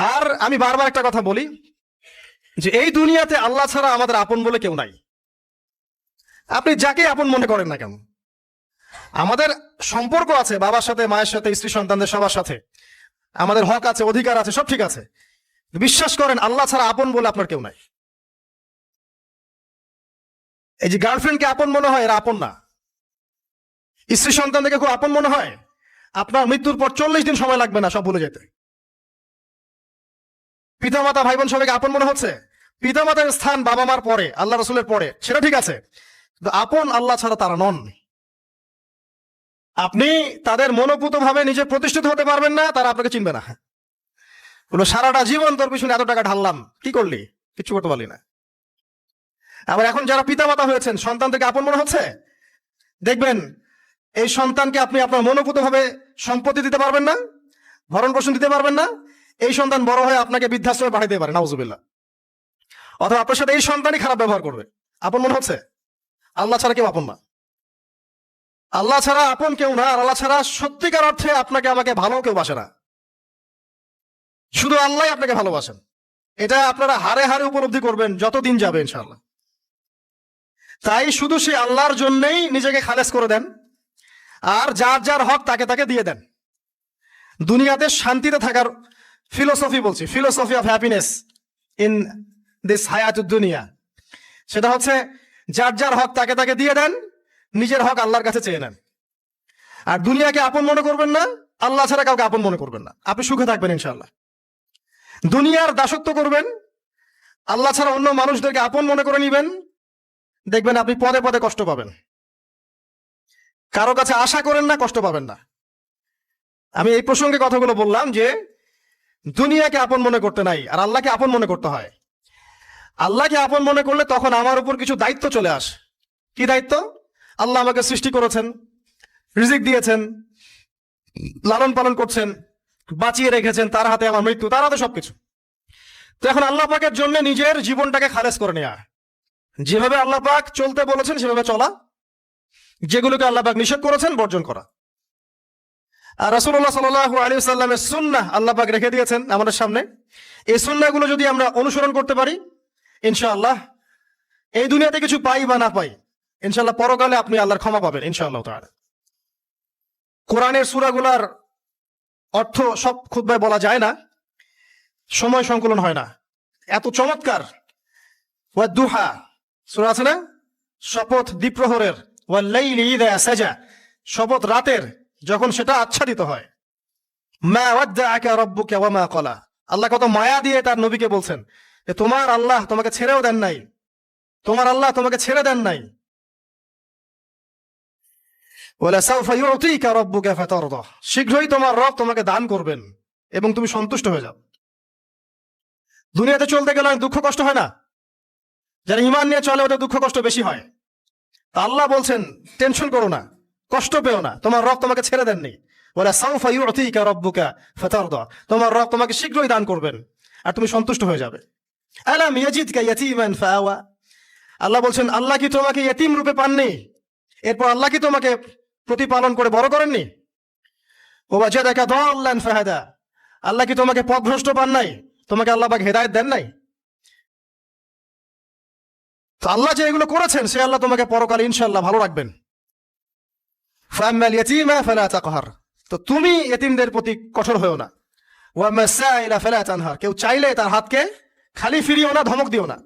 আর আমি বারবার একটা কথা বলি যে এই দুনিয়াতে আল্লাহ ছাড়া আমাদের আপন বলে কেউ নাই। আপনি যাকে আপন মনে করেন না কেন, আমাদের সম্পর্ক আছে বাবার সাথে, মায়ের সাথে, স্ত্রী সন্তানদের সবার সাথে, আমাদের হক আছে, অধিকার আছে, সব ঠিক আছে। বিশ্বাস করেন আল্লাহ ছাড়া আপন বলে আপনার কেউ নাই। এই যে গার্লফ্রেন্ডকে আপন মনে হয়, এরা আপন না। স্ত্রী সন্তানদেরকে খুব আপন মনে হয়, আপনার মৃত্যুর পর 40 দিন সময় লাগবে না সব ভুলে যেতে। পিতামাতা, ভাই বোন সবাইকে আপন মনে হচ্ছে। পিতামাতার স্থান বাবা মার পরে, আল্লাহ রসুলের পরে, সেটা ঠিক আছে, কিন্তু আপন আল্লাহ ছাড়া তারা নন। আপনি তাদের মনোপুত ভাবে নিজে প্রতিষ্ঠিত হতে পারবেন না, তারা আপনাকে চিনবে না। বলো সারাটা জীবন তোর পিছনে এত টাকা ঢাললাম, কি করলি? কিছু করতে পারলি না। আবার এখন যারা পিতামাতা হয়েছেন, সন্তানদেরকে আপন মনে হচ্ছে, দেখবেন এই সন্তানকে আপনি আপনার মনোপুত ভাবে সম্পত্তি দিতে পারবেন না, ভরণ পোষণ দিতে পারবেন না। এই সন্তান বড় হয়ে আপনাকে বৃদ্ধাশ্রমে পাঠাইতে পারে, নাউজুবিল্লাহ। অথবা আপনার সাথে এই সন্তানই খারাপ ব্যবহার করবে। আপন মনে হচ্ছে? আল্লাহ ছাড়া কেউ আপন না। আল্লাহ ছাড়া আপন কেউ না। আর আল্লাহ ছাড়া সত্যিকার অর্থে আপনাকে আমাকে ভালো কেউ বাসে না। শুধু আল্লাহ আপনাকে ভালোবাসেন। এটা আপনারা হারে হারে উপলব্ধি করবেন যত দিন যাবে ইনশাআল্লাহ। তাই শুধু সে আল্লাহর জন্যই নিজেকে খালেস করে দেন, আর যার যার হক তাকে তাকে দিয়ে দেন। দুনিয়াতে শান্তিতে থাকার ফিলোসফি বলছি, philosophy of happiness in this হায়াতুদ দুনিয়া, সেটা হচ্ছে যার যার হক তাকে তাকে দিয়ে দেন, নিজের হক আল্লাহর কাছে চেয়ে নেন। আর দুনিয়াকে আপন মনে করবেন না, আল্লাহ ছাড়া কাউকে আপন মনে করবেন না, আপনি সুখে থাকবেন ইনশাআল্লাহ। দুনিয়ার দাসত্ব করবেন, আল্লাহ ছাড়া অন্য মানুষদেরকে আপন মনে করে নিবেন, দেখবেন আপনি পদে পদে কষ্ট পাবেন। কারো কাছে আশা করেন না, কষ্ট পাবেন না। আমি এই প্রসঙ্গে কথাগুলো বললাম যে দুনিয়াকে আপন মনে করতে নাই, আর আল্লাহকে আপন মনে করতে হয়। আল্লাহকে আপন মনে করলে তখন আমার উপর কিছু দায়িত্ব চলে আসে। কি দায়িত্ব? আল্লাহ আমাকে সৃষ্টি করেছেন, রিজিক দিয়েছেন, লালন পালন করছেন, বাঁচিয়ে রেখেছেন, তার হাতে আমার মৃত্যু, তার হাতে সবকিছু। তো এখন আল্লাহ পাকের জন্য নিজের জীবনটাকে খালেজ করে নেওয়া, যেভাবে আল্লাহ পাক চলতে বলেছেন সেভাবে চলা, যেগুলোকে আল্লাহ পাক নিষেধ করেছেন বর্জন করা। আর রাসূলুল্লাহ সাল্লাল্লাহু আলাইহি ওয়াসাল্লামের সুন্নাহ আল্লাহ পাক রেখে দিয়েছেন আমাদের সামনে। এই সুন্নাহগুলো যদি আমরা অনুসরণ করতে পারি, ইনশাআল্লাহ এই দুনিয়াতে কিছু পাই বা না পাই, ইনশাআল্লাহ পরকালে আপনি আল্লাহর ক্ষমা পাবেন ইনশাআল্লাহ তাআলা। কোরআনের সূরাগুলার অর্থ সব খুতবায় বলা যায় না, সময় সংকলন হয় না। এত চমৎকার। ওয়াদ-দুহা সূরা আছে না, শপথ দ্বিপ্রহরের, ওয়াল-লাইলি ইযা সাজা, শপথ রাতের যখন সেটা আচ্ছাদিত হয়। মা ওয়াদ্দাআকা রাব্বুকা ওয়া মা ক্বালা, আল্লাহ কত মায়া দিয়ে তার নবীকে বলছেন যে তোমার আল্লাহ তোমাকে ছেড়েও দেন নাই, তোমার আল্লাহ তোমাকে ছেড়ে দেন নাই। ওয়ালা সাউফা ইউতিকা রাব্বুকা ফাতারদা, শীঘ্রই তোমার রব তোমাকে দান করবেন এবং তুমি সন্তুষ্ট হয়ে যাও। দুনিয়াতে চলতে গেলে দুঃখ কষ্ট হয় না? যারা ঈমান নিয়ে চলে ওদের দুঃখ কষ্ট বেশি হয়। তা আল্লাহ বলছেন টেনশন করো না, কষ্ট পেও না, তোমার রব তোমাকে ছেড়ে দেননি। ওয়ালা সাউফা ইউতিকা রাব্বুকা ফাতারদা, তোমার রব তোমাকে শীঘ্রই দান করবেন আর তুমি সন্তুষ্ট হয়ে যাবে। আলাম ইয়াজিদকা ইয়াতীমান ফাআওয়া, আল্লাহ বলছেন আল্লাহ কি তোমাকে ইয়তীম রূপে পাননি, এরপর আল্লাহ কি তোমাকে প্রতিপালন করে বড় করেননি? ওয়াজাদাকা দাল্লান ফাহাদা, আল্লাহ কি তোমাকে পথভ্রষ্ট পান নাই, তোমাকে আল্লাহ পাক হেদায়েত দেন নাই? তো আল্লাহ যে এগুলো করেছেন সে আল্লাহ তোমাকে পরকালে ইনশাআল্লাহ ভালো রাখবেন। ফাআম্মাল ইয়াতীমা ফালা তাকহার, তো তুমি ইয়তীমদের প্রতি কঠোর হয়ো না। ওয়া মাসাইলা ফালা তানহার, কেউ চাইলে তার হাতকে খালি ফিরিও না, ধমক দিও না।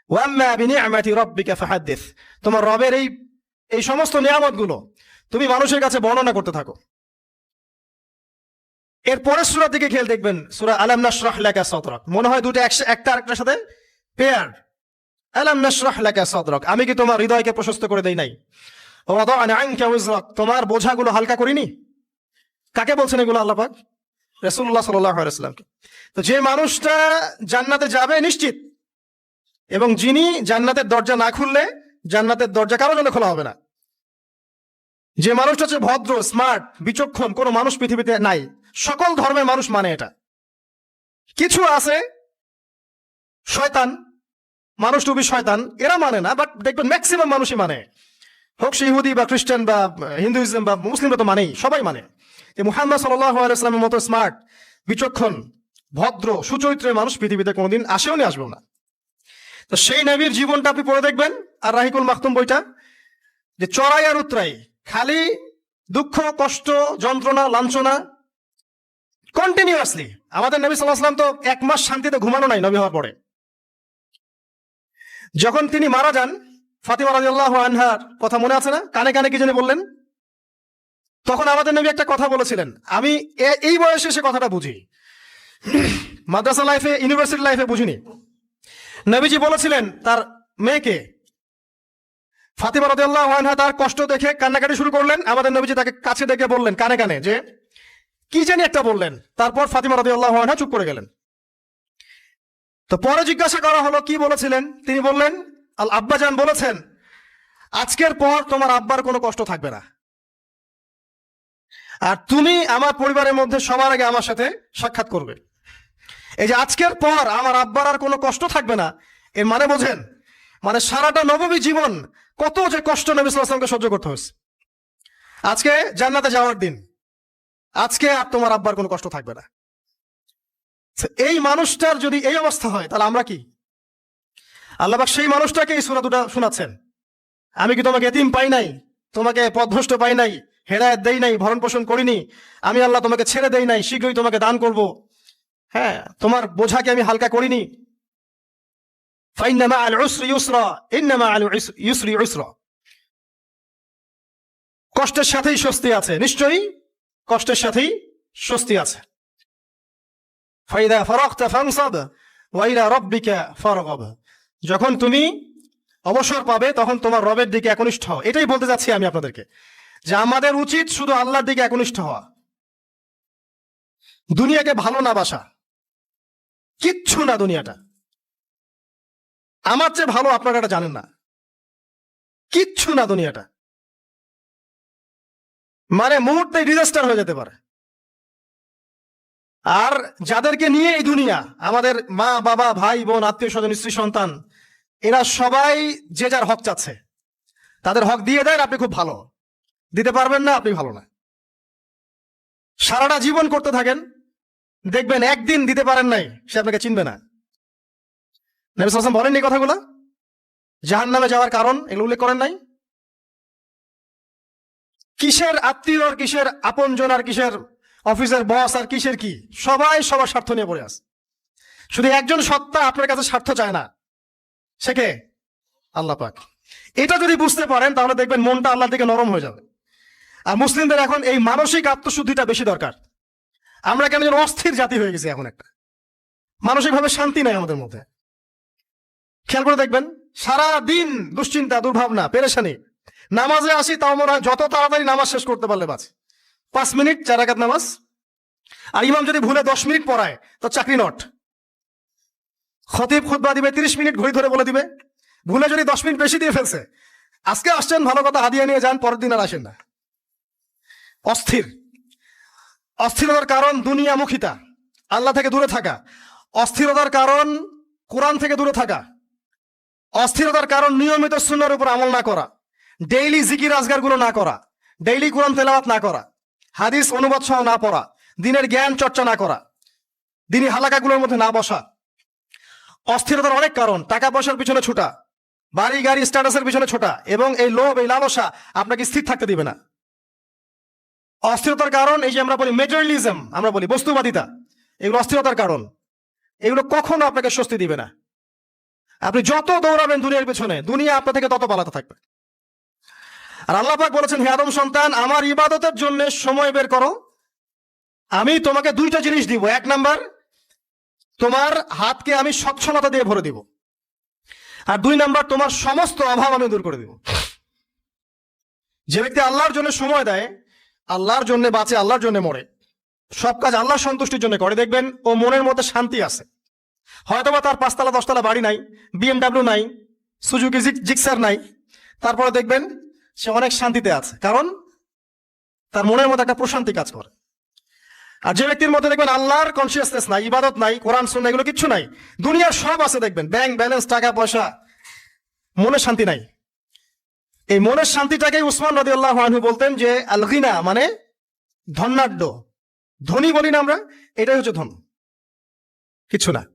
ওয়া আম্মা বিনি'মাতি রাব্বিকা ফাহাদ্দিস, তোমার রবের এই সমস্ত নিয়ামতগুলো তুমি মানুষের কাছে বর্ণনা করতে থাকো। এর পরের সূরার দিকে খেয়াল দেখবেন, সূরা আলাম নাশরাহ লাকা সাদরাক, মনে হয় দুটো একটা আরেকটার সাথে পেয়ার। আলাম নাশরাহ লাকা সাদরাক, আমি কি তোমার হৃদয়কে প্রশস্ত করে দেই নাই? ওয়া ওয়াদা'না আনকা উযরাক, তোমার বোঝাগুলো হালকা করিনি? কাকে বলছেন এগুলো আল্লাহ পাক? রাসূলুল্লাহ সাল্লাল্লাহু আলাইহি ওয়াসাল্লামকে। তো যে মানুষটা জান্নাতে যাবে নিশ্চিত, এবং যিনি জান্নাতের দরজা না খুললে জান্নাতের দরজা কারো জন্য খোলা হবে না, যে মানুষটা হচ্ছে ভদ্র, স্মার্ট, বিচক্ষণ, কোনো মানুষ পৃথিবীতে নাই। সকল ধর্মের মানুষ মানে এটা। কিছু আছে শয়তান, মানুষ টুবি শয়তান, এরা মানে না, বাট দেখবেন ম্যাক্সিমাম মানুষই মানে, হোক সে ইহুদি বা খ্রিস্টান বা হিন্দুইজম বা মুসলিমরা তো মানেই, সবাই মানে যে মুহাম্মদ সাল্লাল্লাহু আলাইহি ওয়াসাল্লামের মতো স্মার্ট, বিচক্ষণ, ভদ্র সুচরিত্রের মানুষ পৃথিবীতে কোনোদিন আসেও নি, আসবেও না। তো সেই নবীর জীবনটা আপনি পড়ে দেখবেন, আর রাহিকুল মাখতুম বইটা, যে চড়াই আর উতরাই, খালি দুঃখ কষ্ট যন্ত্রণা লাঞ্ছনা কন্টিনিউয়াসলি। আমাদের নবী সাল্লাল্লাহু আলাইহি ওয়াসাল্লাম তো 1 মাস শান্তিতে ঘুমানো নাই নবী হওয়ার পরে। যখন তিনি মারা যান, ফাতিমা রাদিয়াল্লাহু আনহার কথা মনে আছে না? কানে কানে কি জানি বললেন। তখন আমাদের নবী একটা কথা বলেছিলেন, আমি এই বয়সে সে কথাটা বুঝি, মাদ্রাসা লাইফে ইউনিভার্সিটি লাইফে বুঝিনি। নবীজি বলেছিলেন তার মেয়েকে, ফাতিমা রাদিয়াল্লাহু আনহা তার কষ্ট দেখে কান্নাকাটি শুরু করলেন। আমাদের নবীজি তাকে কাছে ডেকে বললেন কানে কানে যে কি জানি একটা বললেন। তারপর ফাতিমা রাদিয়াল্লাহু আনহা চুপ করে গেলেন। তো পরে জিজ্ঞাসা করা হলো কি বলেছিলেন, তিনি বললেন আল আব্বাজান বলেছেন, আজকের পর তোমার আব্বার কোনো কষ্ট থাকবে না, আর তুমি আমার পরিবারের মধ্যে সবার আগে আমার সাথে সাক্ষাৎ করবে। এই যে আজকের পর আমার আব্বার আর কোনো কষ্ট থাকবে না, এর মানে বোঝেন, মানে সারাটা নববী জীবন কত যে কষ্ট নবী সাল্লাল্লাহু আলাইহি ওয়াসাল্লামকে সহ্য করতে হয়েছে। আজকে জান্নাতে যাওয়ার দিন, আজকে আর তোমার আব্বার কোনো কষ্ট থাকবে না। এই মানুষটার যদি এই অবস্থা হয়, তাহলে আমরা কি? আল্লাহ পাক সেই মানুষটাকে এই সূরা দুটো শোনাচ্ছেন, আমি কি তোমাকে এতিম পাই নাই, তোমাকে পথভ্রষ্ট পাই নাই, হেদায়েত দেই নাই, ভরণ পোষণ করিনি, আমি আল্লাহ তোমাকে ছেড়ে দেই নাই, শীঘ্রই তোমাকে দান করব, হ্যাঁ, তোমার বোঝাকে আমি হালকা করিনি। ফাইন্না মাআল উসরি ইউসরা, ইন্না মাআল ইউসরি ইউসরা, কষ্টের সাথেই স্বস্তি আছে, নিশ্চয়ই কষ্টের সাথেই স্বস্তি আছে। ফাইদা ফারাগতা ফানসাব ওয়া ইলা রাব্বিকা ফারগাব, যখন তুমি অবসর পাবে তখন তোমার রবের দিকে একনিষ্ঠ হও। এটাই বলতে যাচ্ছি আমি আপনাদেরকে, যে আমাদের উচিত শুধু আল্লাহর দিকে একনিষ্ঠ হওয়া, দুনিয়াকে ভালো না বাসা, কিচ্ছু না দুনিয়াটা। আমার চেয়ে ভালো আপনারা এটা জানেন না, কিচ্ছু না দুনিয়াটা, মানে মুহূর্তে ডিজাস্টার হয়ে যেতে পারে। আর যাদেরকে নিয়ে এই দুনিয়া, আমাদের মা বাবা ভাই বোন আত্মীয় স্বজন স্ত্রী সন্তান, এরা সবাই যে যার হক চাচ্ছে, তাদের হক দিয়ে দেন, আপনি খুব ভালো, দিতে পারবেন না আপনি ভালো না। সারাটা জীবন করতে থাকেন, দেখবেন একদিন দিতে পারেন নাই, সে আপনাকে চিনবে না। নবী সাল্লাল্লাহু আলাইহি ওয়াসাল্লাম বলেননি কথাগুলো, জাহান্নামে যাওয়ার কারণ এগুলো উল্লেখ করেন নাই? কিসের আত্মীয় আর কিসের আপনজন আর কিসের অফিসের বস আর কিসের কি, সবাই সবার স্বার্থ নিয়ে পড়ে আছে। শুধু একজন সত্তা আপনার কাছে স্বার্থ চায় না, সে কে? আল্লাহ পাক। এটা যদি বুঝতে পারেন তাহলে দেখবেন মনটা আল্লাহর দিকে নরম হয়ে যাবে। আর মুসলিমদের এখন এই মানসিক আত্মশুদ্ধিটা বেশি দরকার। আমরা কেন যেন অস্থির জাতি হয়ে গেছি এখন, একটা মানসিকভাবে শান্তি নাই আমাদের মধ্যে। খেয়াল করে দেখবেন সারা দিন দুশ্চিন্তা দুর্ভাবনা পেরেশানি। নামাজে আসি তাও মনে হয় যত তাড়াতাড়ি নামাজ শেষ করতে পারলে বাঁচে। 5 মিনিট 4 রাকাত নামাজ, আর ইমাম যদি ভুলে 10 মিনিট পড়ায় তো চাকরি নট। খতিব খুতবা দিবে 30 মিনিট ঘড়ি ধরে বলে দিবে, ভুলে যদি 10 মিনিট বেশি দিয়ে ফেলছে, আজকে আসছেন ভালো কথা, হাদিয়া নিয়ে যান, পরের দিন আর আসেন না। অস্থির। অস্থিরতার কারণ দুনিয়ামুখিতা, আল্লাহ থেকে দূরে থাকা। অস্থিরতার কারণ কোরআন থেকে দূরে থাকা। অস্থিরতার কারণ নিয়মিত সুন্নাহর উপর আমল না করা, ডেইলি জিকির আজগার গুলো না করা, ডেইলি কোরআন তেলাওয়াত না করা, হাদিস অনুবাদ সহ না পড়া, দিনের জ্ঞান চর্চা না করা, দিনী হালাকাগুলোর মধ্যে না বসা। অস্থিরতার অনেক কারণ, টাকা পয়সার পিছনে ছোটা, বাড়ি গাড়ি স্ট্যাটাসের পিছনে ছোটা, এবং এই লোভ এই লালসা আপনাকে স্থির থাকতে দিবে না। অস্থিরতার কারণ এই যে আমরা বলি মেটেরিয়ালিজম, আমরা বলি বস্তুবাদিতা, এগুলো অস্থিরতার কারণ। এগুলো কখনো আপনাকে স্বস্তি দিবে না। আপনি যত দৌড়াবেন দুনিয়ার পেছনে, দুনিয়া আপনার থেকে তত পালাতে থাকবে। আর আল্লাহ পাক বলেছেন, হে আদম সন্তান, আমার ইবাদতের জন্য সময় বের করো, আমি তোমাকে 2টা জিনিস দিব। 1 নাম্বার, তোমার হাতকে আমি সচ্ছলতা দিয়ে ভরে দিব, আর 2 নাম্বার, তোমার সমস্ত অভাব আমি দূর করে দিব। যে ব্যক্তি আল্লাহর জন্য সময় দেয়, আল্লাহর জন্য বাঁচে, আল্লাহর জন্য মরে, সব কাজ আল্লাহর সন্তুষ্টির জন্য করে, দেখবেন ও মনের মধ্যে শান্তি আছে। হয়তোবা তার 5 তলা 10 তলা বাড়ি নাই, BMW নাই, সুজুকি জিক্সার নাই, তারপরে দেখবেন সে অনেক শান্তিতে আছে, কারণ তার মনের মধ্যে একটা প্রশান্তি কাজ করে। আর যে ব্যক্তির মধ্যে দেখবেন আল্লাহর কনসিয়াসনেস নাই, ইবাদত নাই, কোরআন সুন্নাহ এগুলো কিচ্ছু নাই, দুনিয়ার সব আছে, দেখবেন ব্যাংক ব্যালেন্স, টাকা পয়সা, মনে শান্তি নাই। এই মনের শান্তিটাকেই উসমান রাদিয়াল্লাহু আনহু বলতেন যে আল গিনা, মানে ধনাঢ্য, ধনী বলি না আমরা, এটাই হচ্ছে ধন। কিছু না।